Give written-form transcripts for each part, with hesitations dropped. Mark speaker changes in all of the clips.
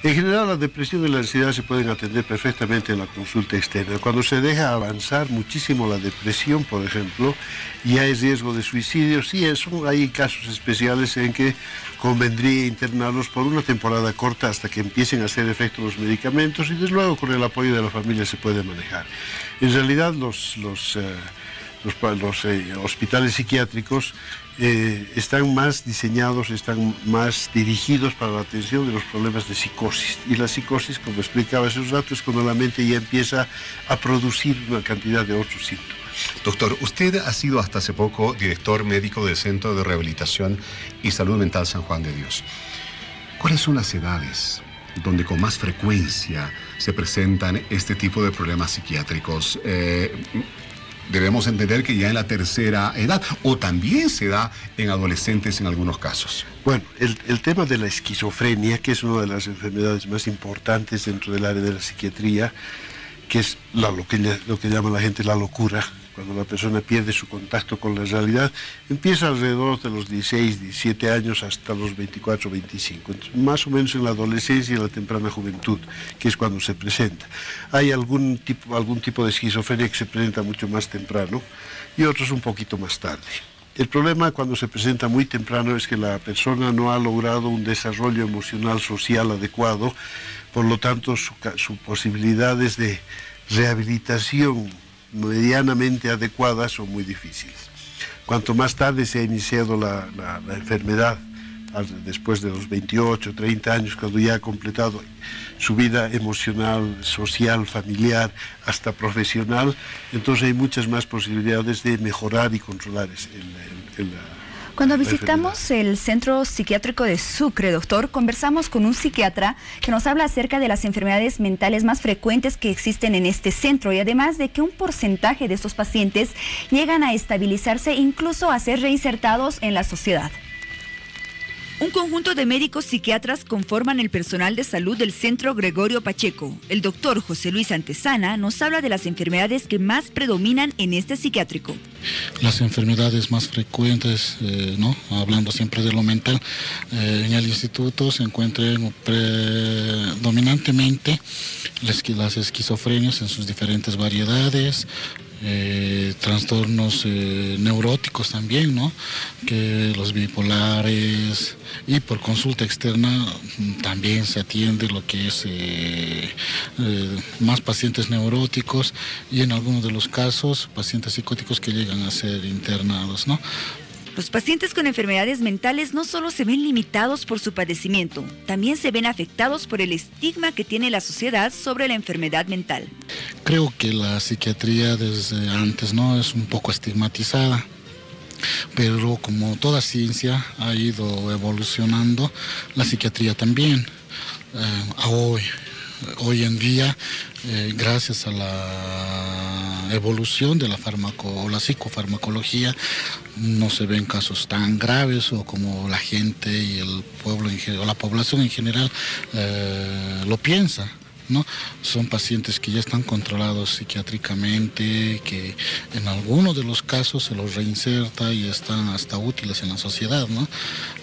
Speaker 1: En general, la depresión y la ansiedad se pueden atender perfectamente en la consulta externa. Cuando se deja avanzar muchísimo la depresión, por ejemplo, y hay riesgo de suicidio, sí, hay casos especiales en que convendría internarlos por una temporada corta hasta que empiecen a hacer efecto los medicamentos y desde luego con el apoyo de la familia se puede manejar. En realidad, los hospitales psiquiátricos están más diseñados, están más dirigidos para la atención de los problemas de psicosis. Y la psicosis, como explicaba hace un rato, es cuando la mente ya empieza a producir una cantidad de otros síntomas.
Speaker 2: Doctor, usted ha sido hasta hace poco director médico del Centro de Rehabilitación y Salud Mental San Juan de Dios. ¿Cuáles son las edades donde con más frecuencia se presentan este tipo de problemas psiquiátricos? Debemos entender que ya en la tercera edad, o también se da en adolescentes en algunos casos.
Speaker 1: Bueno, el tema de la esquizofrenia, que es una de las enfermedades más importantes dentro del área de la psiquiatría, que es lo que llama la gente la locura, cuando la persona pierde su contacto con la realidad, empieza alrededor de los 16, 17 años hasta los 24, 25, entonces, más o menos en la adolescencia y en la temprana juventud, que es cuando se presenta. Hay algún tipo de esquizofrenia que se presenta mucho más temprano y otros un poquito más tarde. El problema cuando se presenta muy temprano es que la persona no ha logrado un desarrollo emocional social adecuado, por lo tanto sus posibilidades de rehabilitación medianamente adecuadas son muy difíciles. Cuanto más tarde se ha iniciado la enfermedad, después de los 28, 30 años, cuando ya ha completado su vida emocional, social, familiar, hasta profesional, entonces hay muchas más posibilidades de mejorar y controlar
Speaker 3: Cuando visitamos el Centro Psiquiátrico de Sucre, doctor, conversamos con un psiquiatra que nos habla acerca de las enfermedades mentales más frecuentes que existen en este centro y además de que un porcentaje de estos pacientes llegan a estabilizarse e incluso a ser reinsertados en la sociedad. Un conjunto de médicos psiquiatras conforman el personal de salud del Centro Gregorio Pacheco. El doctor José Luis Antesana nos habla de las enfermedades que más predominan en este psiquiátrico.
Speaker 4: Las enfermedades más frecuentes, hablando siempre de lo mental, en el instituto se encuentran predominantemente las esquizofrenias en sus diferentes variedades, trastornos neuróticos también, que los bipolares, y por consulta externa también se atiende lo que es más pacientes neuróticos y en algunos de los casos pacientes psicóticos que llegan a ser internados,
Speaker 3: Los pacientes con enfermedades mentales no solo se ven limitados por su padecimiento, también se ven afectados por el estigma que tiene la sociedad sobre la enfermedad mental.
Speaker 4: Creo que la psiquiatría desde antes es un poco estigmatizada, pero como toda ciencia ha ido evolucionando, la psiquiatría también. Hoy en día, gracias a la evolución de la psicofarmacología, no se ven casos tan graves o como la gente y el pueblo o la población en general lo piensa. Son pacientes que ya están controlados psiquiátricamente, que en algunos de los casos se los reinserta y están hasta útiles en la sociedad,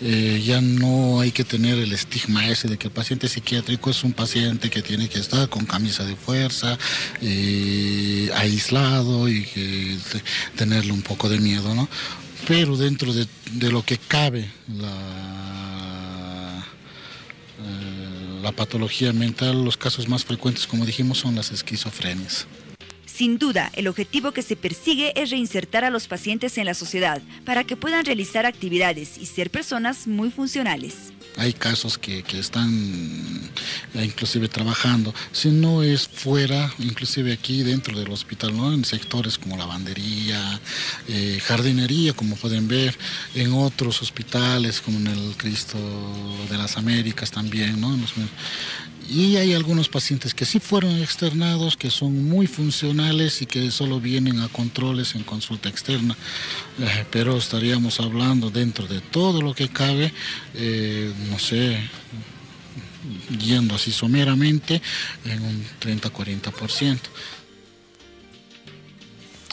Speaker 4: ya no hay que tener el estigma ese de que el paciente psiquiátrico es un paciente que tiene que estar con camisa de fuerza, aislado y que tenerle un poco de miedo, Pero dentro de lo que cabe la patología mental, los casos más frecuentes, como dijimos, son las esquizofrenias.
Speaker 3: Sin duda, el objetivo que se persigue es reinsertar a los pacientes en la sociedad para que puedan realizar actividades y ser personas muy funcionales.
Speaker 4: Hay casos que están inclusive trabajando, si no es fuera, inclusive aquí dentro del hospital, en sectores como lavandería, jardinería, como pueden ver, en otros hospitales como en el Cristo de las Américas también, Y hay algunos pacientes que sí fueron externados, que son muy funcionales y que solo vienen a controles en consulta externa. Pero estaríamos hablando dentro de todo lo que cabe, yendo así someramente, en un 30-40%.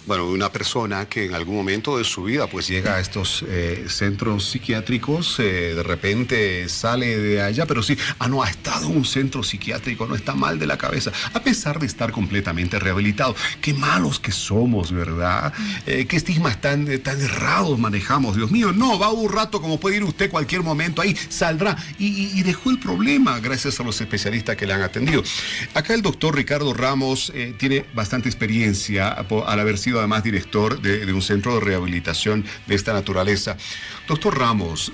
Speaker 2: Bueno, una persona que en algún momento de su vida pues llega a estos centros psiquiátricos, de repente sale de allá, pero sí, no ha estado en un centro psiquiátrico, no está mal de la cabeza, a pesar de estar completamente rehabilitado. Qué malos que somos, ¿verdad? Qué estigmas tan errados manejamos, Dios mío. No, va un rato, como puede ir usted cualquier momento, ahí saldrá y dejó el problema gracias a los especialistas que le han atendido. Acá el doctor Ricardo Ramos tiene bastante experiencia al haber sido además director de un centro de rehabilitación de esta naturaleza. Doctor Ramos,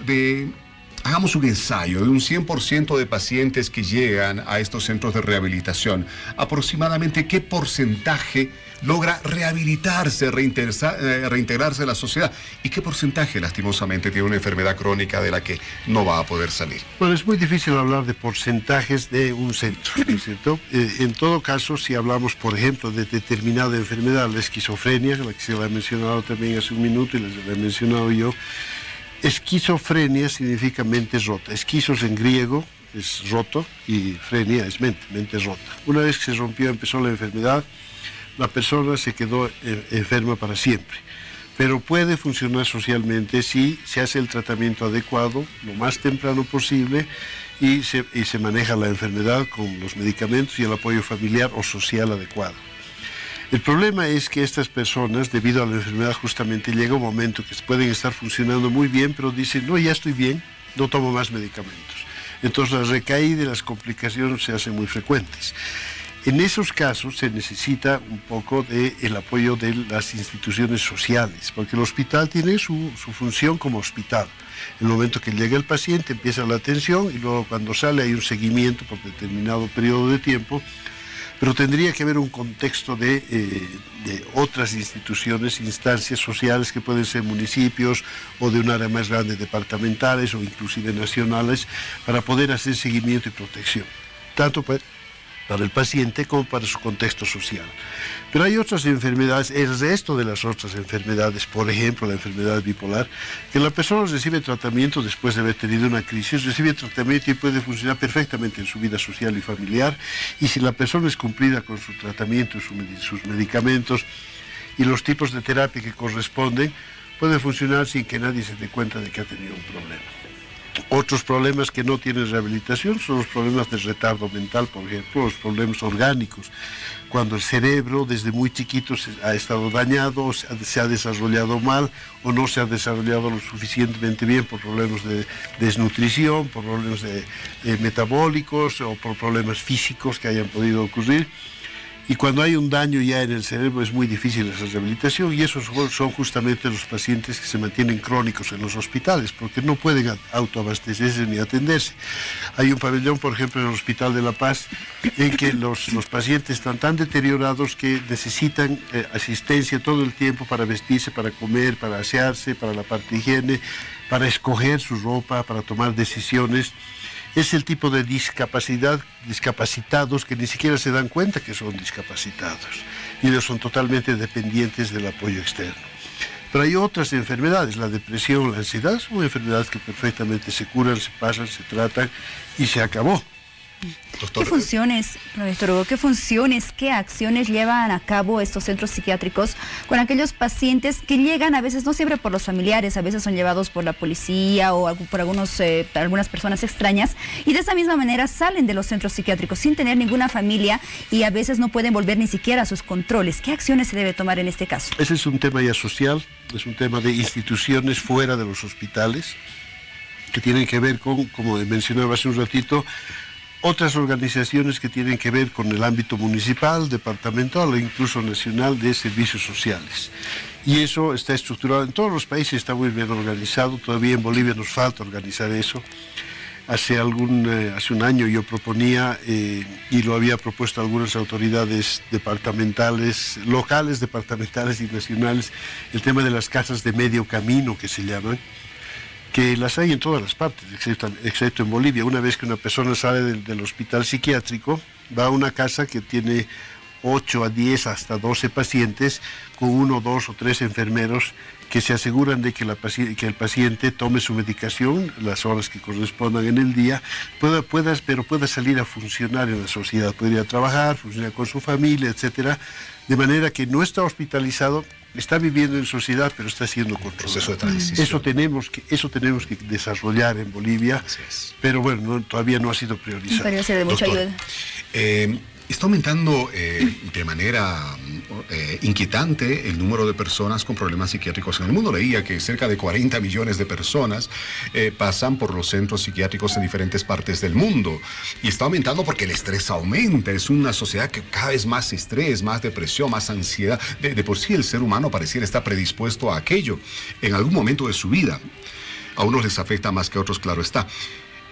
Speaker 2: hagamos un ensayo de un 100% de pacientes que llegan a estos centros de rehabilitación. Aproximadamente, ¿qué porcentaje logra rehabilitarse, reintegrarse a la sociedad? ¿Y qué porcentaje, lastimosamente, tiene una enfermedad crónica de la que no va a poder salir?
Speaker 1: Bueno, es muy difícil hablar de porcentajes de un centro, ¿no es cierto? En todo caso, si hablamos, por ejemplo, de determinada enfermedad, la esquizofrenia, la que se la ha mencionado también hace un minuto y la he mencionado yo, esquizofrenia significa mente rota. Esquizos en griego es roto y frenia es mente rota. Una vez que se rompió, empezó la enfermedad, la persona se quedó enferma para siempre. Pero puede funcionar socialmente si se hace el tratamiento adecuado lo más temprano posible y se maneja la enfermedad con los medicamentos y el apoyo familiar o social adecuado. El problema es que estas personas, debido a la enfermedad, justamente llega un momento que pueden estar funcionando muy bien, pero dicen, no, ya estoy bien, no tomo más medicamentos. Entonces la recaída y las complicaciones se hacen muy frecuentes. En esos casos se necesita un poco del apoyo de las instituciones sociales, porque el hospital tiene su función como hospital. En el momento que llega el paciente empieza la atención y luego cuando sale hay un seguimiento por determinado periodo de tiempo, pero tendría que haber un contexto de otras instituciones, instancias sociales que pueden ser municipios o de un área más grande, departamentales o inclusive nacionales, para poder hacer seguimiento y protección, tanto para el paciente como para su contexto social. Pero hay otras enfermedades, el resto de las otras enfermedades, por ejemplo la enfermedad bipolar, que la persona recibe tratamiento después de haber tenido una crisis, recibe tratamiento y puede funcionar perfectamente en su vida social y familiar, y si la persona es cumplida con su tratamiento, sus medicamentos y los tipos de terapia que corresponden, puede funcionar sin que nadie se dé cuenta de que ha tenido un problema. Otros problemas que no tienen rehabilitación son los problemas de retardo mental, por ejemplo, los problemas orgánicos. Cuando el cerebro desde muy chiquito ha estado dañado, se ha desarrollado mal o no se ha desarrollado lo suficientemente bien por problemas de desnutrición, por problemas metabólicos o por problemas físicos que hayan podido ocurrir. Y cuando hay un daño ya en el cerebro es muy difícil esa rehabilitación, y esos son justamente los pacientes que se mantienen crónicos en los hospitales porque no pueden autoabastecerse ni atenderse. Hay un pabellón, por ejemplo, en el Hospital de La Paz, en que los pacientes están tan deteriorados que necesitan asistencia todo el tiempo para vestirse, para comer, para asearse, para la parte de higiene, para escoger su ropa, para tomar decisiones. Es el tipo de discapacitados que ni siquiera se dan cuenta que son discapacitados y ellos son totalmente dependientes del apoyo externo. Pero hay otras enfermedades, la depresión, la ansiedad, son enfermedades que perfectamente se curan, se pasan, se tratan y se acabó.
Speaker 3: Doctor, ¿qué funciones, profesor Hugo, qué acciones llevan a cabo estos centros psiquiátricos con aquellos pacientes que llegan, a veces no siempre por los familiares, a veces son llevados por la policía o por algunas personas extrañas, y de esa misma manera salen de los centros psiquiátricos sin tener ninguna familia y a veces no pueden volver ni siquiera a sus controles? ¿Qué acciones se debe tomar en este caso?
Speaker 1: Ese es un tema ya social, es un tema de instituciones fuera de los hospitales que tienen que ver con, como mencionaba hace un ratito, otras organizaciones que tienen que ver con el ámbito municipal, departamental e incluso nacional de servicios sociales. Y eso está estructurado en todos los países, está muy bien organizado. Todavía en Bolivia nos falta organizar eso. Hace un año yo proponía, y lo había propuesto a algunas autoridades departamentales, locales, departamentales y nacionales, el tema de las casas de medio camino, que se llaman, que las hay en todas las partes, excepto en Bolivia. Una vez que una persona sale del hospital psiquiátrico, va a una casa que tiene 8 a 10 hasta 12 pacientes, con 1, 2 o 3 enfermeros que se aseguran de que el paciente tome su medicación las horas que correspondan en el día, pero pueda salir a funcionar en la sociedad, puede ir a trabajar, funcionar con su familia, etcétera, de manera que no está hospitalizado, está viviendo en sociedad, pero está siendo controlado.
Speaker 2: Proceso de transición.
Speaker 1: Eso tenemos que desarrollar en Bolivia, pero bueno, todavía no ha sido priorizado.
Speaker 3: Podría ser de mucha ayuda.
Speaker 2: Está aumentando de manera inquietante el número de personas con problemas psiquiátricos en el mundo. Leía que cerca de 40 millones de personas pasan por los centros psiquiátricos en diferentes partes del mundo. Y está aumentando porque el estrés aumenta. Es una sociedad que cada vez más estrés, más depresión, más ansiedad. De por sí el ser humano pareciera estar predispuesto a aquello en algún momento de su vida. A unos les afecta más que a otros, claro está.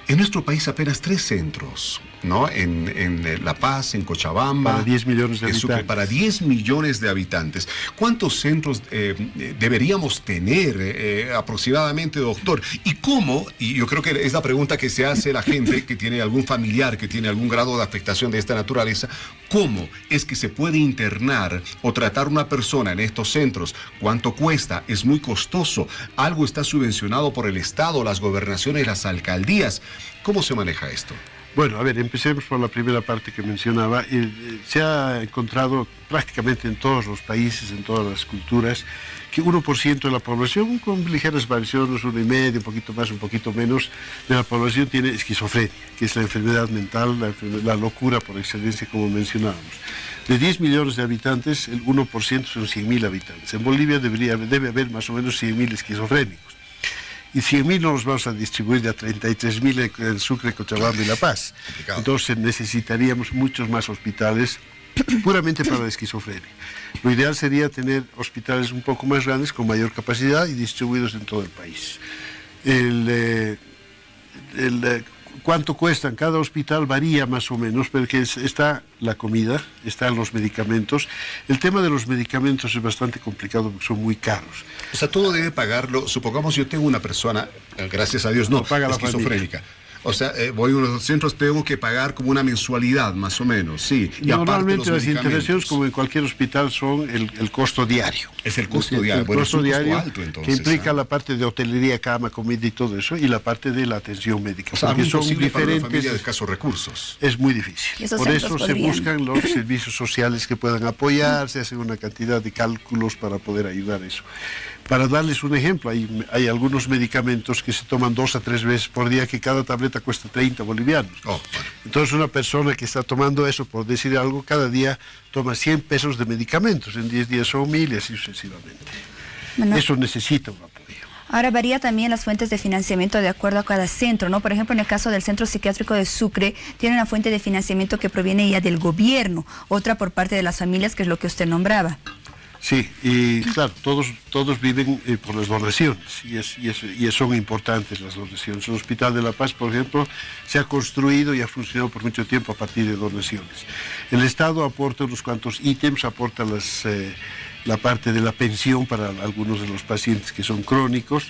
Speaker 2: En nuestro país apenas 3 centros, ¿no? En La Paz, en Cochabamba.
Speaker 1: Para 10 millones de habitantes.
Speaker 2: Para 10 millones de habitantes. ¿Cuántos centros deberíamos tener aproximadamente, doctor? ¿Y cómo? Y yo creo que es la pregunta que se hace la gente que tiene algún familiar, que tiene algún grado de afectación de esta naturaleza. ¿Cómo es que se puede internar o tratar una persona en estos centros? ¿Cuánto cuesta? Es muy costoso. Algo está subvencionado por el Estado, las gobernaciones, las alcaldías. ¿Cómo se maneja esto?
Speaker 1: Bueno, a ver, empecemos por la primera parte que mencionaba. Se ha encontrado prácticamente en todos los países, en todas las culturas, que 1% de la población, con ligeras variaciones, 1,5%, un poquito más, un poquito menos, de la población tiene esquizofrenia, que es la enfermedad mental, la locura por excelencia, como mencionábamos. De 10 millones de habitantes, el 1% son 100.000 habitantes. En Bolivia debe haber más o menos 100.000 esquizofrénicos. Y 100.000 no los vamos a distribuir de a 33.000 en Sucre, Cochabamba y La Paz. Entonces necesitaríamos muchos más hospitales puramente para la esquizofrenia. Lo ideal sería tener hospitales un poco más grandes, con mayor capacidad y distribuidos en todo el país. ¿Cuánto cuestan? Cada hospital varía más o menos, porque está la comida, están los medicamentos. El tema de los medicamentos es bastante complicado porque son muy caros.
Speaker 2: O sea, todo debe pagarlo. Supongamos yo tengo una persona, gracias a Dios, no paga esquizofrénica. O sea, voy a unos centros, tengo que pagar como una mensualidad, más o menos, sí. Y
Speaker 1: normalmente las intervenciones, como en cualquier hospital, son el costo diario.
Speaker 2: Es el costo diario.
Speaker 1: El costo diario, alto, entonces, que implica la parte de hotelería, cama, comida y todo eso, y la parte de la atención médica.
Speaker 2: O sea, porque son diferentes para una familia de escasos recursos.
Speaker 1: Es muy difícil. Por eso se buscan los servicios sociales que puedan apoyar, se hacen una cantidad de cálculos para poder ayudar a eso. Para darles un ejemplo, hay algunos medicamentos que se toman 2 a 3 veces por día, que cada tableta cuesta 30 bolivianos. Entonces una persona que está tomando eso, por decir algo, cada día toma 100 pesos de medicamentos, en 10 días son 1.000 y así sucesivamente. Bueno, eso necesita un apoyo.
Speaker 3: Ahora varía también las fuentes de financiamiento de acuerdo a cada centro, ¿no? Por ejemplo, en el caso del Centro Psiquiátrico de Sucre, tiene una fuente de financiamiento que proviene ya del gobierno, otra por parte de las familias, que es lo que usted nombraba.
Speaker 1: Sí, y claro, todos viven por las donaciones y son importantes las donaciones. El Hospital de La Paz, por ejemplo, se ha construido y ha funcionado por mucho tiempo a partir de donaciones. El Estado aporta unos cuantos ítems, aporta la parte de la pensión para algunos de los pacientes que son crónicos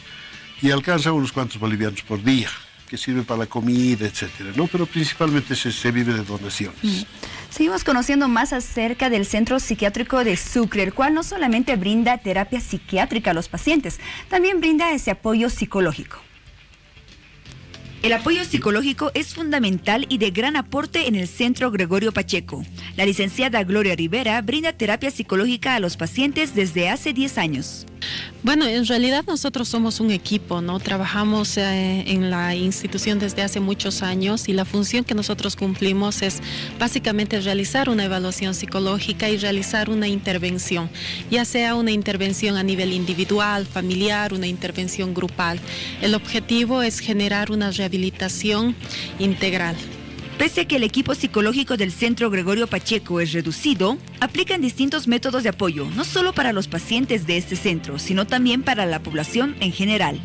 Speaker 1: y alcanza unos cuantos bolivianos por día, que sirve para la comida, etcétera, ¿no? Pero principalmente se vive de donaciones.
Speaker 3: Seguimos conociendo más acerca del Centro Psiquiátrico de Sucre, el cual no solamente brinda terapia psiquiátrica a los pacientes, también brinda ese apoyo psicológico. El apoyo psicológico es fundamental y de gran aporte en el Centro Gregorio Pacheco. La licenciada Gloria Rivera brinda terapia psicológica a los pacientes desde hace 10 años.
Speaker 5: Bueno, en realidad nosotros somos un equipo, ¿no? Trabajamos en la institución desde hace muchos años y la función que nosotros cumplimos es básicamente realizar una evaluación psicológica y realizar una intervención, ya sea una intervención a nivel individual, familiar, una intervención grupal. El objetivo es generar una rehabilitación integral.
Speaker 3: Pese a que el equipo psicológico del Centro Gregorio Pacheco es reducido, aplican distintos métodos de apoyo, no solo para los pacientes de este centro, sino también para la población en general.